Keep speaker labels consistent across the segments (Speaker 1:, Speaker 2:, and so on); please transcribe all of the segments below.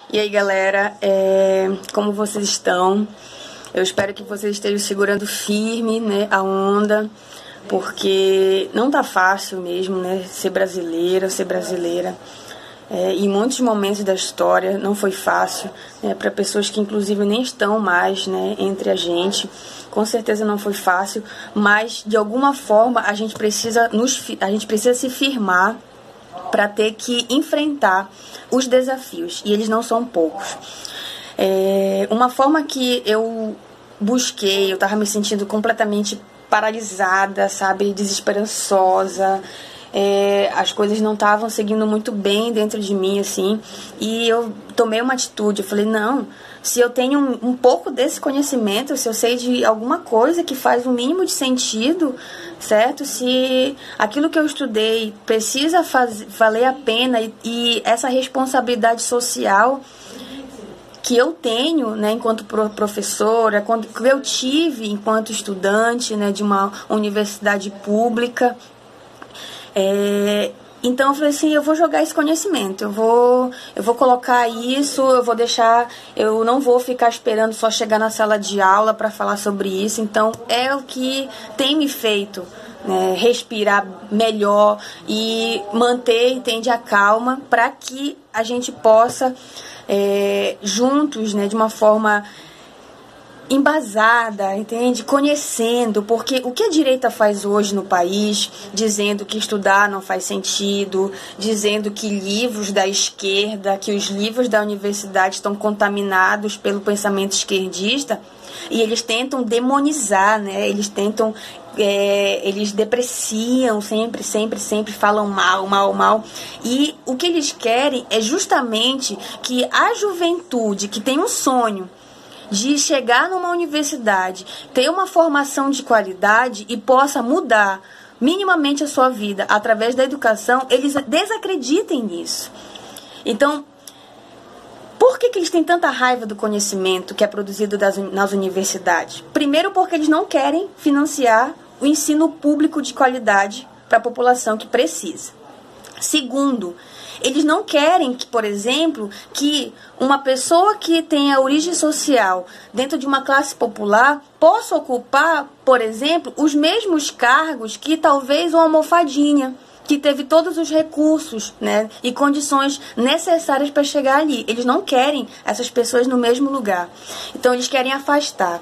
Speaker 1: E aí, galera, como vocês estão? Eu espero que vocês estejam segurando firme, né, a onda, porque não tá fácil mesmo, né, ser brasileira. Em muitos momentos da história não foi fácil, né, para pessoas que inclusive nem estão mais, né, entre a gente. Com certeza não foi fácil, mas de alguma forma a gente precisa se firmar para ter que enfrentar os desafios, e eles não são poucos. Uma forma que eu busquei, eu estava me sentindo completamente paralisada, sabe, desesperançosa, as coisas não estavam seguindo muito bem dentro de mim, assim, e eu tomei uma atitude. Eu falei, não, se eu tenho um pouco desse conhecimento, se eu sei de alguma coisa que faz um mínimo de sentido, certo? Se aquilo que eu estudei precisa valer a pena, e essa responsabilidade social que eu tenho, né, enquanto professora, que eu tive enquanto estudante, né, de uma universidade pública, então eu falei assim, eu vou jogar esse conhecimento, eu vou colocar isso, eu não vou ficar esperando só chegar na sala de aula para falar sobre isso. Então é o que tem me feito, né, respirar melhor e manter, entende, a calma, para que a gente possa juntos, né, de uma forma embasada, entende? Conhecendo, porque o que a direita faz hoje no país, dizendo que estudar não faz sentido, dizendo que livros da esquerda, que os livros da universidade estão contaminados pelo pensamento esquerdista, e eles tentam demonizar, né? Eles tentam, eles depreciam sempre falam mal, e o que eles querem é justamente que a juventude que tem um sonho de chegar numa universidade, ter uma formação de qualidade e possa mudar minimamente a sua vida através da educação, eles desacreditem nisso. Então, por que eles têm tanta raiva do conhecimento que é produzido nas universidades? Primeiro, porque eles não querem financiar o ensino público de qualidade para a população que precisa. Segundo, eles não querem que, por exemplo, que uma pessoa que tenha origem social dentro de uma classe popular possa ocupar, por exemplo, os mesmos cargos que talvez uma almofadinha, que teve todos os recursos, né, e condições necessárias para chegar ali. Eles não querem essas pessoas no mesmo lugar. Então, eles querem afastar.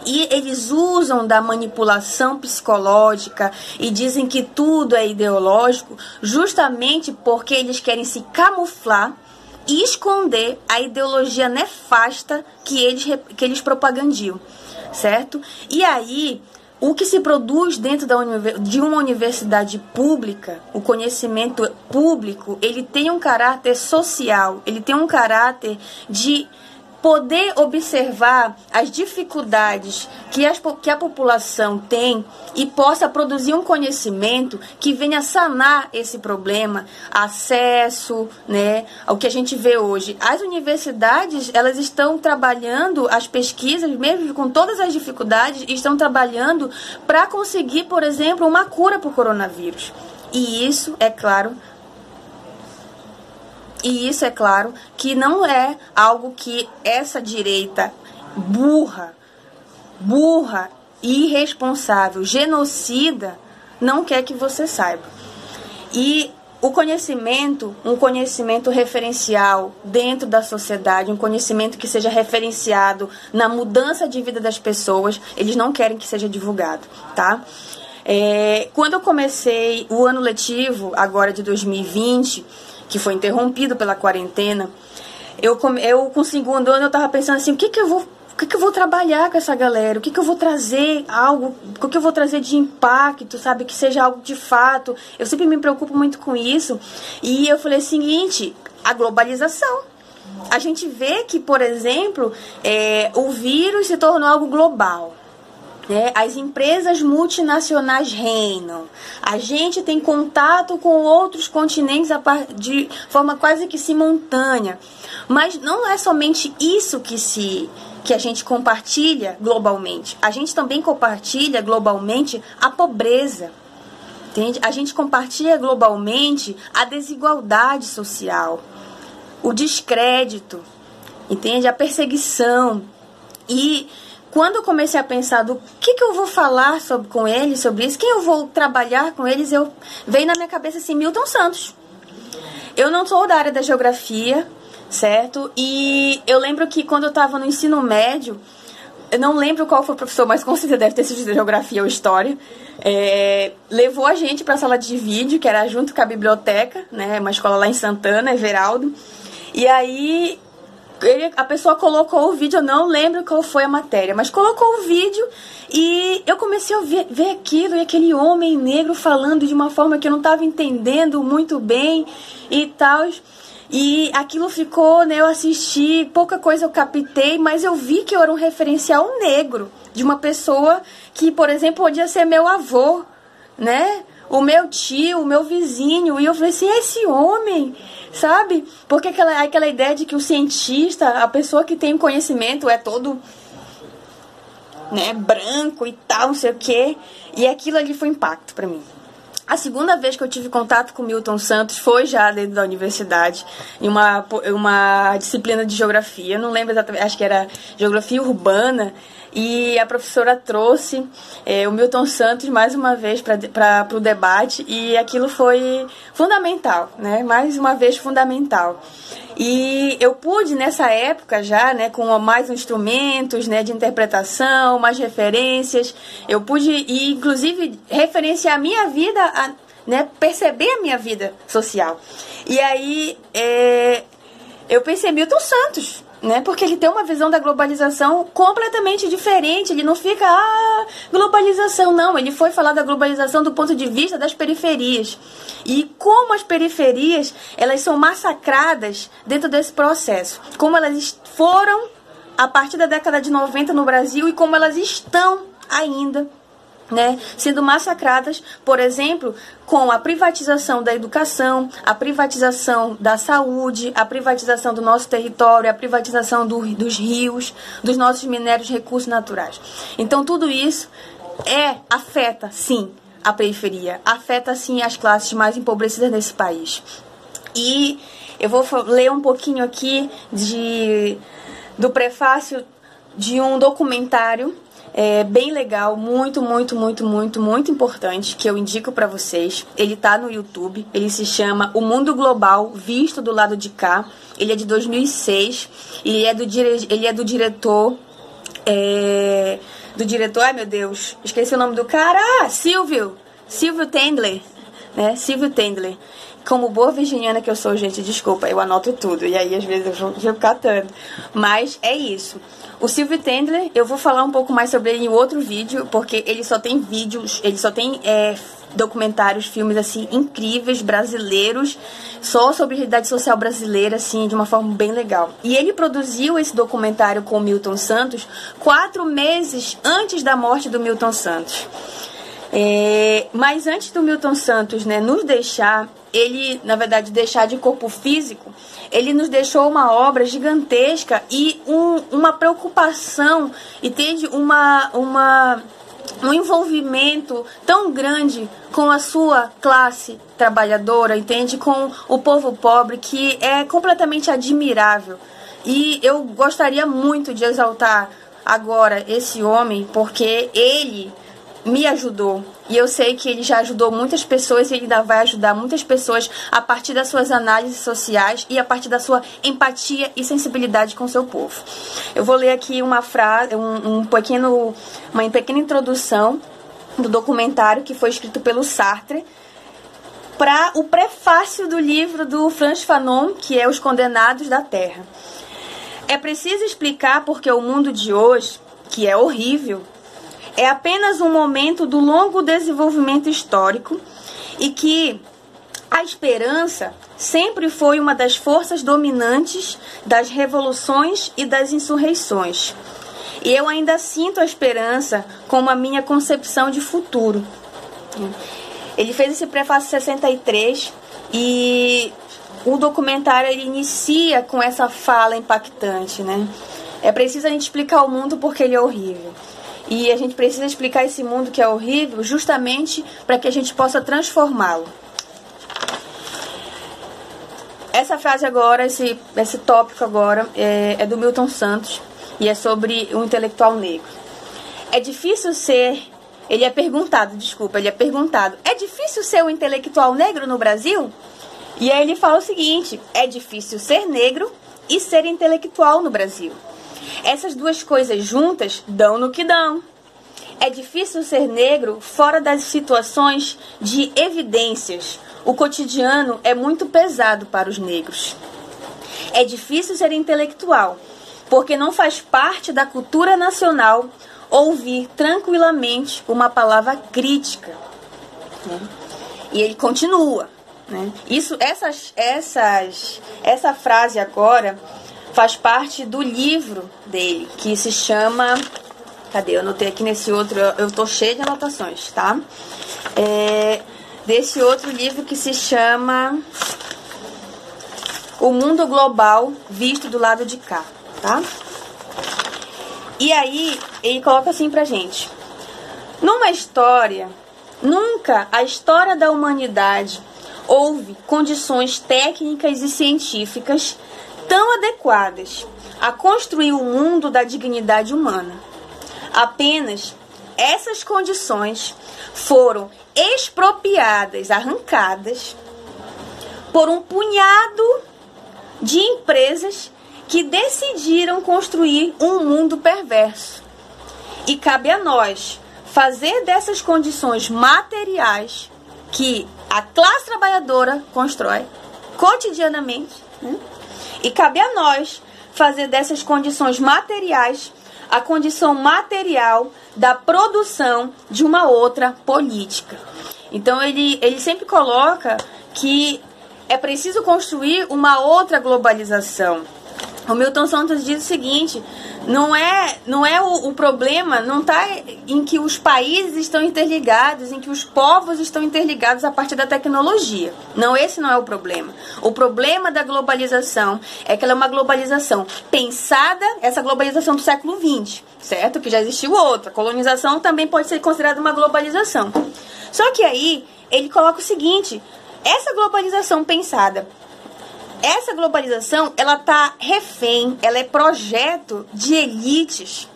Speaker 1: E eles usam da manipulação psicológica e dizem que tudo é ideológico, justamente porque eles querem se camuflar e esconder a ideologia nefasta que eles propagandiam, certo? E aí, o que se produz dentro de uma universidade pública, o conhecimento público, ele tem um caráter social, ele tem um caráter de poder observar as dificuldades que a população tem e possa produzir um conhecimento que venha sanar esse problema, acesso, né, ao que a gente vê hoje. As universidades, elas estão trabalhando, as pesquisas, mesmo com todas as dificuldades, estão trabalhando para conseguir, por exemplo, uma cura para o coronavírus. E isso, é claro, que não é algo que essa direita burra, irresponsável, genocida, não quer que você saiba. E o conhecimento, um conhecimento referencial dentro da sociedade, um conhecimento que seja referenciado na mudança de vida das pessoas, eles não querem que seja divulgado, tá? Quando eu comecei o ano letivo, agora de 2020, que foi interrompido pela quarentena, eu com o segundo ano eu estava pensando assim, o que eu vou trabalhar com essa galera, o que eu vou trazer o que eu vou trazer de impacto, sabe, que seja algo de fato. Eu sempre me preocupo muito com isso, e eu falei o seguinte, a globalização. A gente vê que, por exemplo, o vírus se tornou algo global. As empresas multinacionais reinam, a gente tem contato com outros continentes de forma quase que simultânea, mas não é somente isso que a gente compartilha globalmente, a gente também compartilha globalmente a pobreza, entende? A gente compartilha globalmente a desigualdade social, o descrédito, entende? A perseguição. E quando eu comecei a pensar do que eu vou falar com eles sobre isso, quem eu vou trabalhar com eles, veio na minha cabeça assim, Milton Santos. Eu não sou da área da geografia, certo? E eu lembro que quando eu estava no ensino médio, eu não lembro qual foi o professor, mas com certeza deve ter sido de geografia ou história, levou a gente para a sala de vídeo, que era junto com a biblioteca, né? Uma escola lá em Santana, Everaldo. E aí a pessoa colocou o vídeo, eu não lembro qual foi a matéria, mas colocou o vídeo e eu comecei a ver aquilo, e aquele homem negro falando de uma forma que eu não estava entendendo muito bem e tal. E aquilo ficou, né, eu assisti, pouca coisa eu captei, mas eu vi que eu era um referencial negro, de uma pessoa que, por exemplo, podia ser meu avô, né? O meu tio, o meu vizinho. E eu falei assim, esse homem, sabe? Porque aquela ideia de que o cientista, a pessoa que tem conhecimento é todo, né, branco e tal, não sei o quê. E aquilo ali foi impacto pra mim. A segunda vez que eu tive contato com Milton Santos foi já dentro da universidade, em uma disciplina de geografia, não lembro exatamente, acho que era geografia urbana, e a professora trouxe o Milton Santos mais uma vez para o debate, e aquilo foi fundamental, né? Mais uma vez fundamental. E eu pude, nessa época já, né, com mais instrumentos, né, de interpretação, mais referências, eu pude, inclusive, referenciar a minha vida, né, perceber a minha vida social. E aí, eu pensei, Milton Santos, né, porque ele tem uma visão da globalização completamente diferente. Ele não fica, globalização, não. Ele foi falar da globalização do ponto de vista das periferias. E como as periferias, elas são massacradas dentro desse processo. Como elas foram a partir da década de 90 no Brasil e como elas estão ainda, né, sendo massacradas, por exemplo, com a privatização da educação, a privatização da saúde, a privatização do nosso território, a privatização dos rios, dos nossos minérios, recursos naturais. Então, tudo isso afeta, sim, a periferia, afeta, sim, as classes mais empobrecidas desse país. E eu vou ler um pouquinho aqui do prefácio de um documentário bem legal, muito importante, que eu indico para vocês. Ele tá no YouTube, ele se chama O Mundo Global Visto do Lado de Cá. Ele é de 2006, ele é do diretor, ai meu Deus, esqueci o nome do cara, Silvio Tendler, né? Silvio Tendler. Como boa virginiana que eu sou, gente, desculpa, eu anoto tudo, e aí às vezes eu fico catando. Mas é isso. O Silvio Tendler, eu vou falar um pouco mais sobre ele em outro vídeo, porque ele só tem vídeos, ele só tem documentários, filmes, assim, incríveis, brasileiros, só sobre a realidade social brasileira, assim, de uma forma bem legal. E ele produziu esse documentário com o Milton Santos 4 meses antes da morte do Milton Santos. Mas antes do Milton Santos, né, nos deixar, ele, na verdade, deixar de corpo físico, ele nos deixou uma obra gigantesca e uma preocupação, entende? Um envolvimento tão grande com a sua classe trabalhadora, entende? Com o povo pobre, que é completamente admirável. E eu gostaria muito de exaltar agora esse homem, porque ele me ajudou. E eu sei que ele já ajudou muitas pessoas e ele ainda vai ajudar muitas pessoas a partir das suas análises sociais e a partir da sua empatia e sensibilidade com o seu povo. Eu vou ler aqui uma frase, uma pequena introdução do documentário que foi escrito pelo Sartre para o prefácio do livro do Frantz Fanon, que é Os Condenados da Terra. É preciso explicar porque o mundo de hoje, que é horrível, é apenas um momento do longo desenvolvimento histórico e que a esperança sempre foi uma das forças dominantes das revoluções e das insurreições. E eu ainda sinto a esperança como a minha concepção de futuro. Ele fez esse prefácio em 63 e o documentário ele inicia com essa fala impactante, né? É preciso a gente explicar o mundo porque ele é horrível. E a gente precisa explicar esse mundo que é horrível justamente para que a gente possa transformá-lo. Essa frase agora, esse tópico agora é do Milton Santos e é sobre um intelectual negro. É difícil ser... Ele é perguntado, é difícil ser um intelectual negro no Brasil? E aí ele fala o seguinte: é difícil ser negro e ser intelectual no Brasil. Essas duas coisas juntas dão no que dão. É difícil ser negro fora das situações de evidências. O cotidiano é muito pesado para os negros. É difícil ser intelectual, porque não faz parte da cultura nacional ouvir tranquilamente uma palavra crítica. Né? E ele continua. Né? Essa frase agora faz parte do livro dele, que se chama... Cadê? Eu anotei aqui nesse outro, eu tô cheia de anotações, tá? Desse outro livro que se chama O Mundo Global Visto do Lado de Cá, tá? E aí, ele coloca assim pra gente: numa história, nunca a história da humanidade houve condições técnicas e científicas tão adequadas a construir o mundo da dignidade humana. Apenas essas condições foram expropriadas, arrancadas por um punhado de empresas que decidiram construir um mundo perverso. E cabe a nós fazer dessas condições materiais que a classe trabalhadora constrói cotidianamente, né? E cabe a nós fazer dessas condições materiais a condição material da produção de uma outra política. Então ele sempre coloca que é preciso construir uma outra globalização. O Milton Santos diz o seguinte: não é o problema, não está em que os países estão interligados, em que os povos estão interligados a partir da tecnologia. Não, esse não é o problema. O problema da globalização é que ela é uma globalização pensada, essa globalização do século XX, certo? Que já existiu outra. A colonização também pode ser considerada uma globalização. Só que aí ele coloca o seguinte: essa globalização pensada, essa globalização, ela está refém, ela é projeto de elites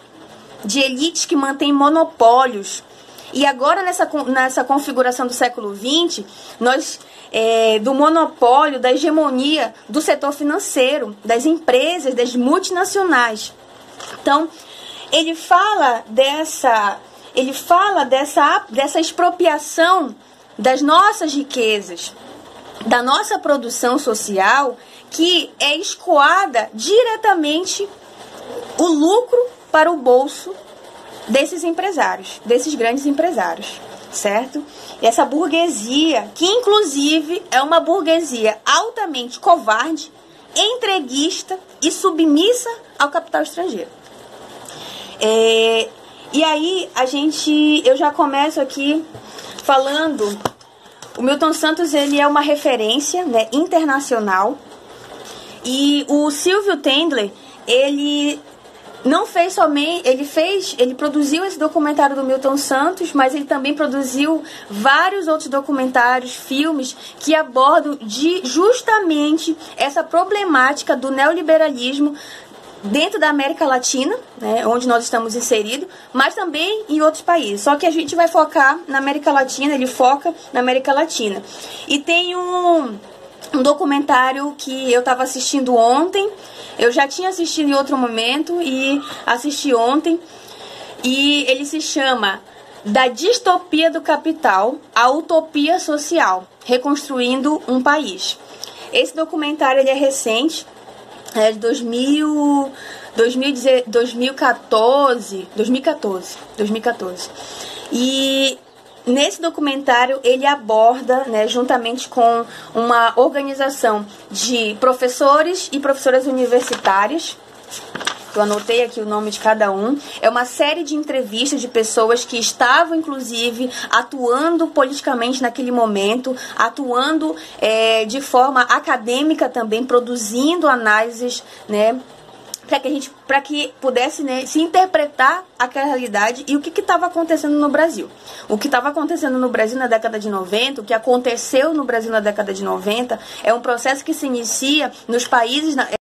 Speaker 1: que mantêm monopólios. E agora, nessa configuração do século XX, nós, do monopólio, da hegemonia do setor financeiro, das empresas, das multinacionais. Então, ele fala dessa expropriação das nossas riquezas, da nossa produção social, que é escoada diretamente o lucro para o bolso desses empresários, desses grandes empresários, certo? E essa burguesia, que inclusive é uma burguesia altamente covarde, entreguista e submissa ao capital estrangeiro. E aí eu já começo aqui falando... O Milton Santos, ele é uma referência, né, internacional, e o Silvio Tendler, ele não fez somente, ele produziu esse documentário do Milton Santos, mas ele também produziu vários outros documentários, filmes que abordam justamente essa problemática do neoliberalismo dentro da América Latina, né, onde nós estamos inseridos, mas também em outros países. Só que a gente vai focar na América Latina, ele foca na América Latina. E tem um documentário que eu estava assistindo ontem, eu já tinha assistido em outro momento e assisti ontem, e ele se chama Da Distopia do Capital à Utopia Social, Reconstruindo um País. Esse documentário ele é recente, é de 2014. E nesse documentário ele aborda, né, juntamente com uma organização de professores e professoras universitárias, eu anotei aqui o nome de cada um, é uma série de entrevistas de pessoas que estavam, inclusive, atuando politicamente naquele momento, atuando de forma acadêmica também, produzindo análises, né, para que pudesse, né, se interpretar aquela realidade e o que estava acontecendo no Brasil. O que estava acontecendo no Brasil na década de 90, o que aconteceu no Brasil na década de 90, é um processo que se inicia nos países